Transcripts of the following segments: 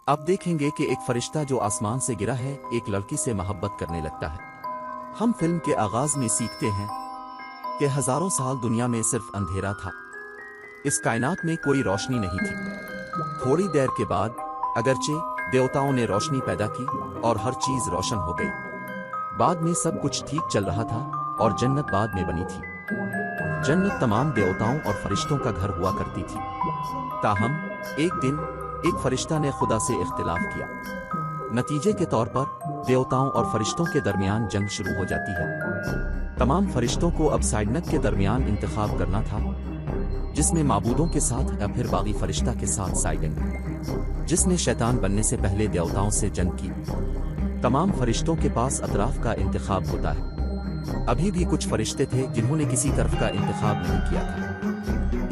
अब देखेंगे कि एक फरिश्ता जो आसमान से गिरा है एक लड़की से मोहब्बत करने लगता है। हम फिल्म के आगाज में सीखते हैं कि हजारों साल दुनिया में सिर्फ अंधेरा था। इस कायनात में कोई रोशनी नहीं थी। थोड़ी देर के बाद अगरचे देवताओं ने रोशनी पैदा की और हर चीज रोशन हो गई। बाद में सब कुछ ठीक चल रहा था और जन्नत बाद में बनी थी। जन्नत तमाम देवताओं और फरिश्तों का घर हुआ करती थी। ताहम एक दिन एक फरिश्ता ने खुदा से इख्तिलाफ किया। नतीजे के तौर पर देवताओं और फरिश्तों के दरमियान जंग शुरू हो जाती है। तमाम फरिश्तों को अब साइडनत के दरमियान इंतखाब करना था, जिसमें माबूदों के साथ या फिर बागी फरिश्ता के साथ साइडन, जिसने शैतान बनने से पहले देवताओं से जंग की। तमाम फरिश्तों के पास अतराफ का इंतखाब होता है। अभी भी कुछ फरिश्ते थे जिन्होंने किसी तरफ का इंतखाब नहीं किया था,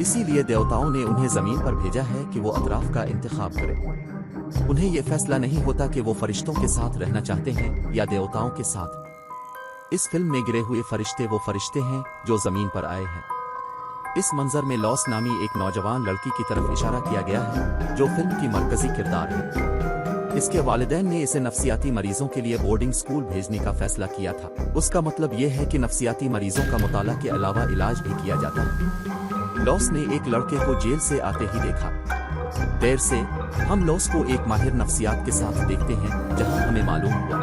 इसीलिए देवताओं ने उन्हें जमीन पर भेजा है कि वो अतराफ का इंतखाब करें। उन्हें यह फैसला नहीं होता कि वो फरिश्तों के साथ रहना चाहते हैं या देवताओं के साथ। इस फिल्म में गिरे हुए फरिश्ते वो फरिश्ते हैं जो जमीन पर आए हैं। इस मंजर में लॉस नामी एक नौजवान लड़की की तरफ इशारा किया गया है जो फिल्म की मरकजी किरदार है। इसके वालिदैन ने इसे नफ्सियाती मरीजों के लिए बोर्डिंग स्कूल भेजने का फैसला किया था। उसका मतलब यह है कि नफ्सियाती मरीजों का मुताला के अलावा इलाज भी किया जाता है। लॉस ने एक लड़के को जेल से आते ही देखा। देर से हम लॉस को एक माहिर नफ्सियात के साथ देखते हैं, जहां हमें मालूम हुआ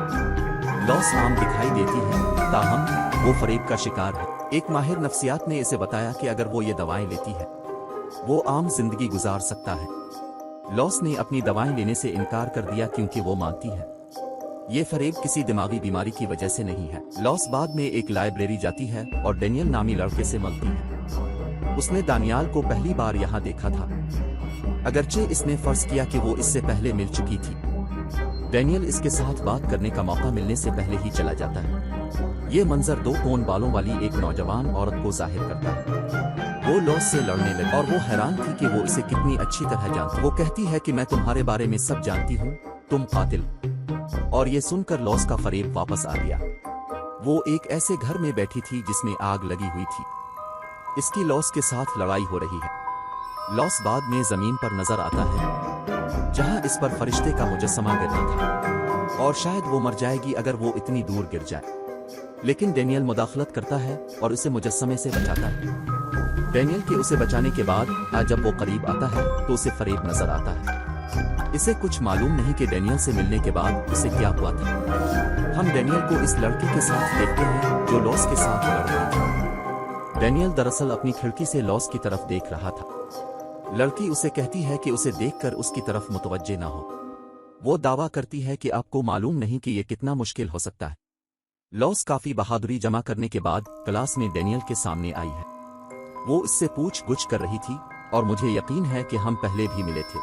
लॉस आम दिखाई देती है, ताहम वो फरेब का शिकार है। एक माहिर नफ्सियात ने इसे बताया कि अगर वो ये दवाएं लेती है वो आम जिंदगी गुजार सकता है। लॉस ने अपनी दवाएं लेने से इनकार कर दिया क्योंकि वो मानती है ये फरेब किसी दिमागी बीमारी की वजह से नहीं है। लॉस बाद में एक लाइब्रेरी जाती है और डेनियल नामी लड़के से मिलती है। उसने दानियाल को पहली बार यहाँ देखा था, अगरचे इसने फर्ज किया कि वो इससे पहले मिल चुकी थी। डेनियल इसके साथ बात करने का मौका मिलने से पहले ही चला जाता है। ये मंजर दो कोन बालों वाली एक नौजवान औरत को जाहिर करता है। वो लॉस से लड़ने लगी और वो हैरान थी कि वो इसे कितनी अच्छी तरह जानती। वो कहती है कि मैं तुम्हारे बारे में सब जानती हूँ, तुम कातिल। और ये सुनकर लॉस का फरेब वापस आ गया। वो एक ऐसे घर में बैठी थी जिसमें आग लगी हुई थी। इसकी लॉस के साथ लड़ाई हो रही है। लॉस बाद में जमीन पर नजर आता है जहां इस पर फरिश्ते का मुजस्समा गिरना था और शायद वो मर जाएगी अगर वो इतनी दूर गिर जाए। लेकिन डेनियल मुदाखलत करता है और उसे मुजस्समे से बचाता है। डेनियल के उसे बचाने के बाद जब वो करीब आता है तो उसे फरेब नजर आता है। इसे कुछ मालूम नहीं कि डेनियल से मिलने के बाद उसे क्या हुआ था। हम डेनियल को इस लड़की के साथ देखते हैं जो लॉस के साथ लड़ रही थी। डेनियल दरअसल अपनी खिड़की से लॉस की तरफ देख रहा था। लड़की उसे कहती है कि उसे देखकर उसकी तरफ मुतवज्जे ना हो। वो दावा करती है कि आपको मालूम नहीं कि ये कितना मुश्किल हो सकता है। लॉस काफी बहादुरी जमा करने के बाद क्लास में डेनियल के सामने आई है। वो इससे पूछ-गुछ कर रही थी और मुझे यकीन है कि हम पहले भी मिले थे।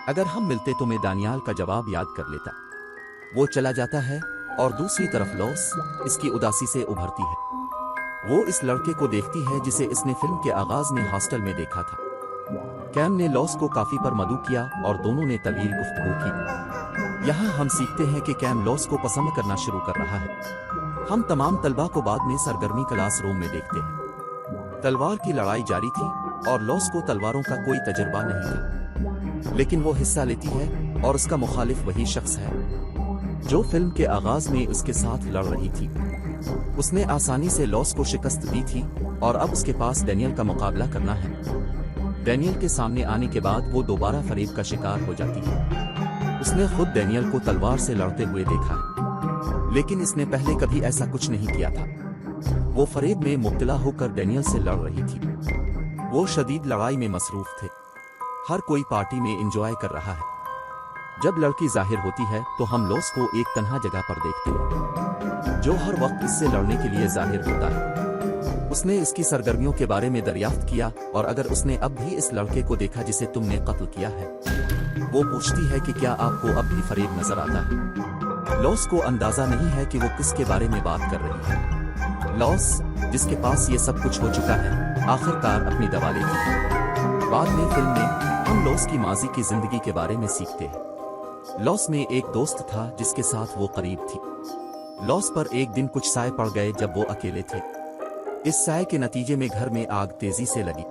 अगर हम मिलते तो मैं दानियाल का जवाब याद कर लेता। वो चला जाता है और दूसरी तरफ लॉस इसकी उदासी से उभरती है। वो इस लड़के को देखती है जिसे इसने फिल्म के आगाज में हॉस्टल में देखा था। कैम ने लॉस को काफी पर मदू किया और दोनों ने तवील गुफ्तगू की। यहाँ हम सीखते हैं कि कैम लॉस को पसंद करना शुरू कर रहा है। हम तमाम तलबा को बाद में सरगर्मी क्लास रूम में देखते हैं। तलवार की लड़ाई जारी थी और लॉस को तलवारों का कोई तजर्बा नहीं था, लेकिन वो हिस्सा लेती है और उसका मुखालिफ वही शख्स है जो फिल्म के आगाज में उसके साथ लड़ रही थी। उसने आसानी से लॉस को शिकस्त दी थी और अब उसके पास डेनियल का मुकाबला करना है। डेनियल के सामने आने के बाद वो दोबारा फरेब का शिकार हो जाती है। उसने खुद डेनियल को तलवार से लड़ते हुए देखा है, लेकिन इसने पहले कभी ऐसा कुछ नहीं किया था। वो फरेब में मुब्तला होकर डेनियल से लड़ रही थी। वो शदीद लड़ाई में मसरूफ थे। हर कोई पार्टी में एंजॉय कर रहा है। जब लड़की जाहिर होती है तो हम लॉस को एक तन्हा जगह पर देखते हैं जो हर वक्त इससे लड़ने के लिए जाहिर होता है। उसने इसकी सरगर्मियों के बारे में दरियाफ्त किया और अगर उसने अब भी इस लड़के को देखा जिसे तुमने कत्ल किया है, वो पूछती है कि क्या आपको अब भी फरेब नजर आता है। लॉस को अंदाजा नहीं है कि वो किसके बारे में बात कर रही है। लॉस, जिसके पास ये सब कुछ हो चुका है, आखिरकार अपनी दवा लेती है। बाद में फिल्म में हम लॉस की माजी की जिंदगी के बारे में सीखते हैं। लॉस में एक दोस्त था जिसके साथ वो करीब थी। लॉस पर एक दिन कुछ साए पड़ गए जब वो अकेले थे। इस साए के नतीजे में घर में आग तेजी से लगी।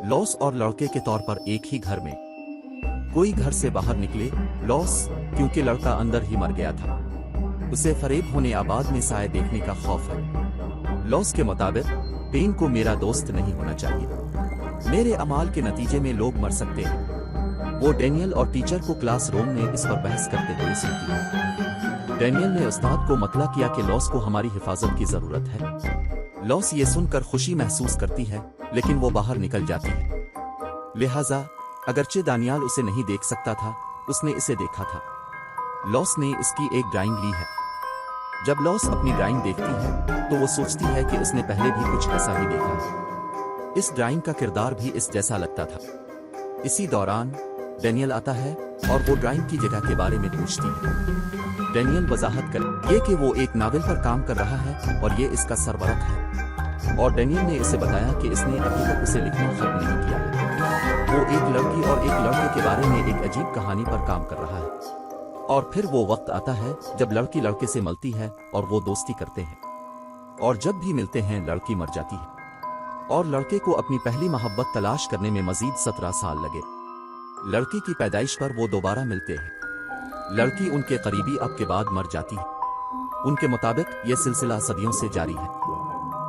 लॉस और लड़के के तौर पर एक ही घर में कोई घर से बाहर निकले लॉस, क्योंकि लड़का अंदर ही मर गया था। उसे फरेब होने आबाद में साए देखने का खौफ है। लॉस के मुताबिक पेन को मेरा दोस्त नहीं होना चाहिए। मेरे अमाल के नतीजे में लोग मर सकते हैं। वो डैनियल और टीचर को क्लास रूम में इस पर बहस करते हुए सुनती है। डैनियल ने उस्ताद को मतला किया कि लॉस को हमारी हिफाजत की जरूरत है। लॉस ये सुनकर खुशी महसूस करती है, लेकिन वो बाहर निकल जाती है। लिहाजा अगरचे दानियाल उसे नहीं देख सकता था, उसने इसे देखा था। लॉस ने इसकी एक ड्राइंग ली है। जब लॉस अपनी ड्राइंग देखती है तो वो सोचती है कि उसने पहले भी कुछ ऐसा ही देखा है। इस ड्राइंग का किरदार भी इस जैसा लगता था। इसी दौरान डैनियल आता है और वो ड्राइंग की जगह के बारे में पूछती है। डैनियल वजाहत करे ये कि वो एक नावल पर काम कर रहा है और ये इसका सरबरक है, और डैनियल ने इसे बताया कि इसने अभी तक उसे लिखना खत्म नहीं किया है। वो एक लड़की और एक लड़के के बारे में एक अजीब कहानी पर काम कर रहा है। और फिर वो वक्त आता है जब लड़की लड़के से मिलती है और वो दोस्ती करते हैं, और जब भी मिलते हैं लड़की मर जाती है और लड़के को अपनी पहली मोहब्बत तलाश करने में मजीद 17 साल लगे। लड़की की पैदाइश पर वो दोबारा मिलते हैं। लड़की उनके करीबी अब के बाद मर जाती है। उनके मुताबिक ये सिलसिला सदियों से जारी है,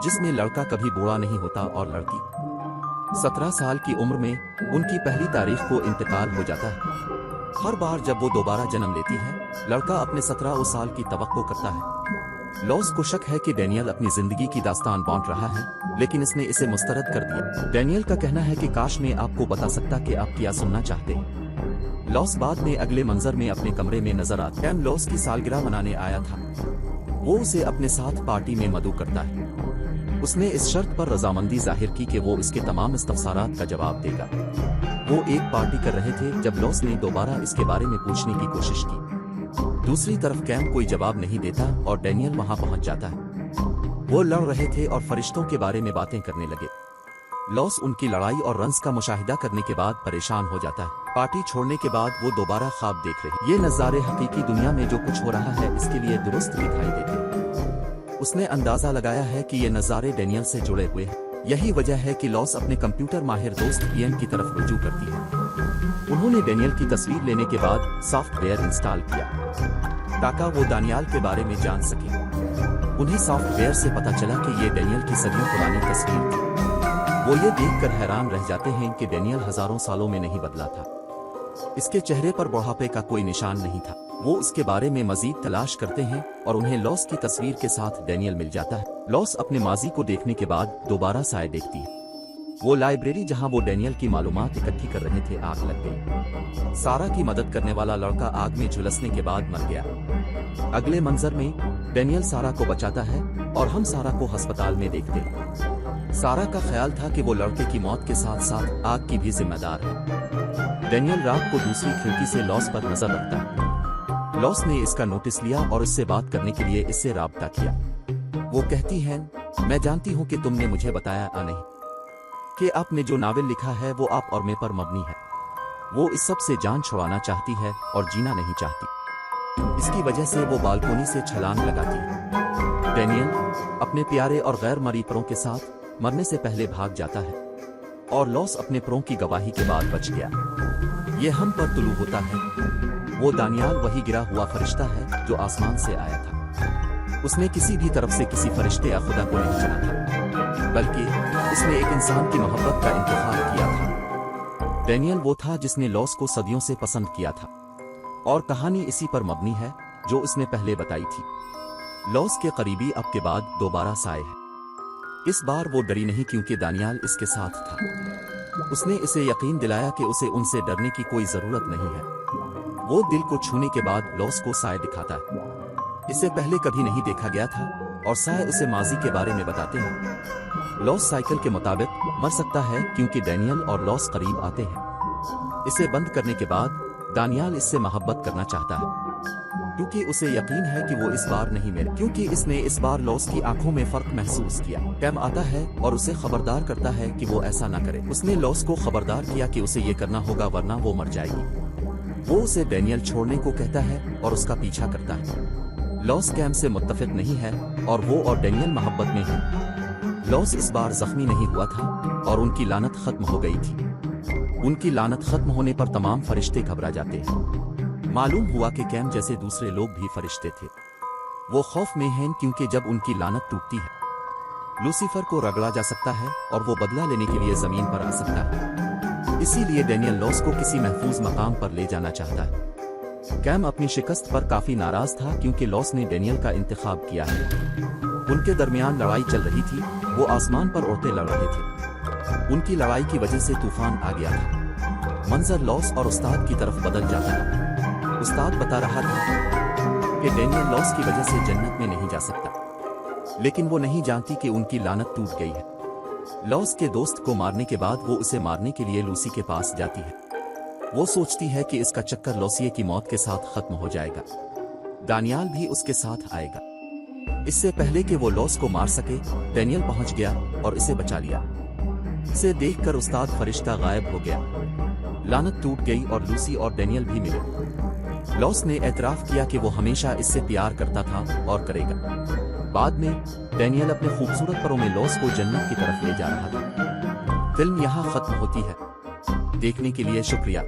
जिसमें लड़का कभी बूढ़ा नहीं होता और लड़की 17 साल की उम्र में उनकी पहली तारीख को इंतकाल हो जाता है। हर बार जब वो दोबारा जन्म लेती है, लड़का अपने 17 साल की तवक्को करता है। लॉस को शक है कि डैनियल अपनी जिंदगी की दास्तान बांट रहा है, लेकिन इसने इसे मुस्तरद कर दिया। डैनियल का कहना है कि काश मैं आपको बता सकता कि आप क्या सुनना चाहते हैं। लॉस बाद में अगले मंजर में अपने कमरे में नजर आता है। कैम लॉस की सालगिरह मनाने आया था। वो उसे अपने साथ पार्टी में मदऊ करता है। उसने इस शर्त पर रजामंदी जाहिर की कि वो इसके तमाम इस्तफसारात का जवाब देगा। वो एक पार्टी कर रहे थे जब लॉस ने दोबारा इसके बारे में पूछने की कोशिश की। दूसरी तरफ कैम कोई जवाब नहीं देता और डैनियल वहां पहुंच जाता है। वो लड़ रहे थे और फरिश्तों के बारे में बातें करने लगे। लॉस उनकी लड़ाई और रंस का मुशाहिदा करने के बाद परेशान हो जाता है। पार्टी छोड़ने के बाद वो दोबारा ख्वाब देख रहे। ये नज़ारे हकीकी दुनिया में जो कुछ हो रहा है इसके लिए दुरुस्त दिखाई देते हैं। उसने अंदाजा लगाया है कि ये नज़ारे डैनियल से जुड़े हुए हैं। यही वजह है कि लॉस अपने कंप्यूटर माहिर दोस्त इयन की तरफ रुजू करती है। उन्होंने डैनियल की तस्वीर लेने के बाद सॉफ्टवेयर इंस्टॉल किया ताकि वो दानियाल के बारे में जान सके। उन्हें सॉफ्टवेयर से पता चला कि ये डैनियल की सदियों पुरानी तस्वीर थी। वो ये देखकर हैरान रह जाते हैं कि डैनियल हजारों सालों में नहीं बदला था। इसके चेहरे पर बुढ़ापे का कोई निशान नहीं था। वो उसके बारे में मजीद तलाश करते हैं और उन्हें लॉस की तस्वीर के साथ डैनियल मिल जाता है। लॉस अपने माजी को देखने के बाद दोबारा साए देखती है। वो लाइब्रेरी जहां वो डैनियल की मालूमात इकट्ठी कर रहे थे आग लग गई। सारा की मदद करने वाला लड़का आग में झुलसने के बाद मर गया। अगले मंजर में डैनियल सारा को बचाता है और हम सारा को अस्पताल में देखते हैं। सारा का ख्याल था कि वो लड़के की मौत के साथ साथ आग की भी जिम्मेदार है। डैनियल रात को दूसरी खिड़की से लॉस पर नजर रखता है। लॉस ने इसका नोटिस लिया और इससे बात करने के लिए इससे राब्ता किया। वो कहती है, मैं जानती हूँ कि तुमने मुझे बताया नहीं कि आपने जो नावल लिखा है वो आप और मैं पर मबनी है। वो इस सब से जान छुड़ाना चाहती है और जीना नहीं चाहती। इसकी वजह से वो बालकोनी से छलांग लगाती है। डैनियल अपने प्यारे और गैर मरी परों के साथ मरने से पहले भाग जाता है और लॉस अपने परों की गवाही के बाद बच गया। ये हम पर तुलू होता है। वो दानियाल वही गिरा हुआ फरिश्ता है जो आसमान से आया था। उसने किसी भी तरफ से किसी फरिश्ते या खुदा को नहीं चुना था, बल्कि उसने एक इंसान की मोहब्बत का इंतखाब किया था। डैनियल वो था जिसने लॉस को सदियों से पसंद किया था और कहानी इसी पर मबनी है जो उसने पहले बताई थी। लॉस के करीबी अब के बाद दोबारा साए है। इस बार वो डरी नहीं क्योंकि दानियाल इसके साथ था। उसने इसे यकीन दिलाया कि उसे उनसे डरने की कोई जरूरत नहीं है। वो दिल को छूने के बाद लॉस को साए दिखाता है। इसे पहले कभी नहीं देखा गया था और साए उसे माजी के बारे में बताते हैं। लॉस साइकिल के मुताबिक मर सकता है क्योंकि डैनियल और लॉस करीब आते हैं। इसे बंद करने के बाद दानियाल इससे मोहब्बत करना चाहता है क्योंकि उसे यकीन है कि वो इस बार नहीं मेरे, क्योंकि इसने इस बार लॉस की आंखों में फर्क महसूस किया। कैम आता है और उसे खबरदार करता है कि वो ऐसा ना करे। उसने लॉस को खबरदार किया कि उसे ये करना होगा वरना वो मर जाएगी। वो उसे डैनियल छोड़ने को कहता है और उसका पीछा करता है। लॉस कैम से मुत्तफिक नहीं है और वो और डैनियल मोहब्बत में है। लॉस इस बार जख्मी नहीं हुआ था और उनकी लानत खत्म हो गई थी। ان کی لعنت ختم ہونے پر تمام فرشتے گھبرا جاتے ہیں۔ معلوم ہوا کہ کیم جیسے دوسرے لوگ بھی فرشتے تھے۔ وہ خوف میں ہیں کیونکہ جب ان کی لعنت ٹوٹتی ہے لوسیفر کو رگڑا جا سکتا ہے اور وہ بدلہ لینے کے لیے زمین پر آ سکتا ہے۔ اسی لیے ڈینیل لاس کو کسی محفوظ مقام پر لے جانا چاہتا ہے۔ کیم اپنی شکست پر کافی ناراض تھا کیونکہ لاس نے ڈینیل کا انتخاب کیا ہے۔ ان کے درمیان لڑائی چل رہی تھی، وہ آسمان پر اڑتے لڑ رہے تھے۔ ان کی لڑائی کی وجہ سے طوفان آ گیا تھا۔ منظر لاس اور استاد کی طرف بدل جاتا ہے۔ استاد بتا رہا تھا کہ ڈینیل لاس کی وجہ سے جنت میں نہیں جا سکتا، لیکن وہ نہیں جانتی کہ ان کی لعنت ٹوٹ گئی ہے۔ لاس کے دوست کو مارنے کے بعد وہ اسے مارنے کے لیے لوسی کے پاس جاتی ہے۔ وہ سوچتی ہے کہ اس کا چکر لوسیے کی موت کے ساتھ ختم ہو جائے گا۔ دانیال بھی اس کے ساتھ آئے گا۔ اس سے پہلے کہ وہ لاس کو مار سکے ڈینیل پہنچ گیا اور اسے بچا لیا۔ اسے دیکھ کر استاد فرشتہ غائب ہو گیا۔ لعنت ٹوٹ گئی اور لوسی اور ڈینیل بھی ملے۔ لاس نے اعتراف کیا کہ وہ ہمیشہ اس سے پیار کرتا تھا اور کرے گا۔ بعد میں ڈینیل اپنے خوبصورت پروں میں لاس کو جنت کی طرف لے جا رہا تھا۔ فلم یہاں ختم ہوتی ہے۔ دیکھنے کے لیے شکریہ۔